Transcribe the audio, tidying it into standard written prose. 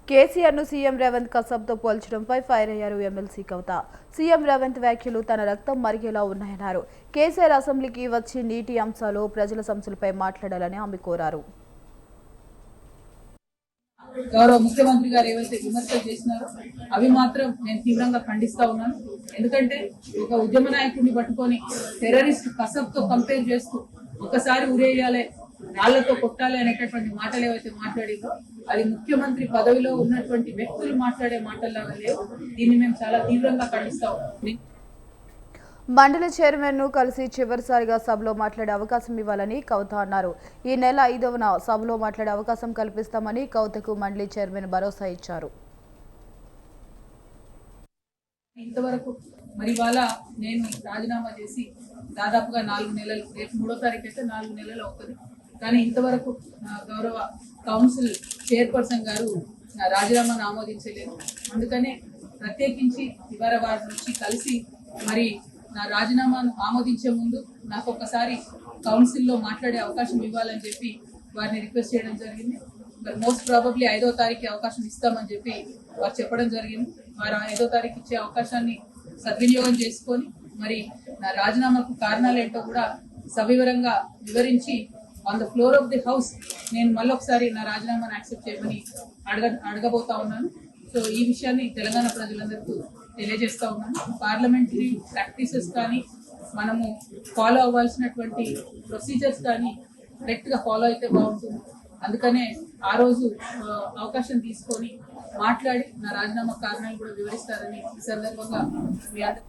కేసీఆర్ను CM Revanth కసబ్తో పోల్చడంపై fire అయ్యారు MLC కవిత. CM Revanth వ్యాఖ్యలు తన రక్తం మరిగేలా ఉన్నాయన్నారు. కేసీఆర్ అసెంబ్లీకి వచ్చి నీటి అంశాలు, ప్రజల సమస్యలపై మాట్లాడాలని ఆమె కోరారు. గౌరవ ముఖ్యమంత్రి గారు ఏవైతే విమర్శలు చేసినారో అవి మాత్రం నేను తీవ్రంగా ఖండిస్తా ఉన్నాను. ఎందుకంటే ఒక ఉద్యమ నాయకుడిని పట్టుకొని టెర్రరిస్ట్ కసబ్తో కంపేర్ చేస్తూ ఒకసారి ఉరేయాలి, రాళ్లతో కొట్టాలి అనేటటువంటి మాటలు ఏవైతే మాట్లాడిందో అది ముఖ్యమంత్రి పదవిలో ఉన్నటువంటి వ్యక్తులు మాట్లాడే మాటల్లాగా లేవు. దీన్ని మేము చాలా తీవ్రంగా ఖండిస్తా ఉన్నాం. మండలి చైర్మన్ ను కలిసి చివరిసారిగా సభలో మాట్లాడే అవకాశం ఇవ్వాలని కవిత అన్నారు. ఈ నెల 5వ సభలో మాట్లాడే అవకాశం కల్పిస్తామని కవితకు మండలి చైర్మన్ భరోసా ఇచ్చారు. ఇంతవరకు మరి ఇవాళ నేను రాజీనామా చేసి దాదాపుగా 4 నెలలు, రేపు 3వ తారీఖు అయితే 4 నెలలు అవుతుంది. కానీ ఇంతవరకు గౌరవ కౌన్సిల్ చైర్పర్సన్ గారు నా రాజీనామాను ఆమోదించలేదు. అందుకనే ప్రత్యేకించి ఇవాళ వారి నుంచి కలిసి మరి నా రాజీనామాను ఆమోదించే ముందు నాకు ఒక్కసారి కౌన్సిల్లో మాట్లాడే అవకాశం ఇవ్వాలని చెప్పి వారిని రిక్వెస్ట్ చేయడం జరిగింది. మరి మోస్ట్ ప్రాబబ్లీ 5వ తారీఖు అవకాశం ఇస్తామని చెప్పి వారు చెప్పడం జరిగింది. వారు 5వ తారీఖు ఇచ్చే అవకాశాన్ని సద్వినియోగం చేసుకొని మరి నా రాజీనామాకు కారణాలు ఏంటో కూడా సవివరంగా వివరించి on the floor of the house నేను మళ్ళొకసారి నా రాజీనామాను యాక్సెప్ట్ చేయమని అడగబోతా ఉన్నాను. సో ఈ విషయాన్ని తెలంగాణ ప్రజలందరికీ తెలియజేస్తా ఉన్నాను. పార్లమెంటరీ ప్రాక్టీసెస్ కానీ మనము ఫాలో అవ్వాల్సినటువంటి ప్రొసీజర్స్ కానీ కరెక్ట్గా ఫాలో అయితే బాగుంటుంది. అందుకనే ఆ రోజు అవకాశం తీసుకొని మాట్లాడి నా రాజీనామా కారణాలు కూడా వివరిస్తారని ఈ సందర్భంగా మీ అందరూ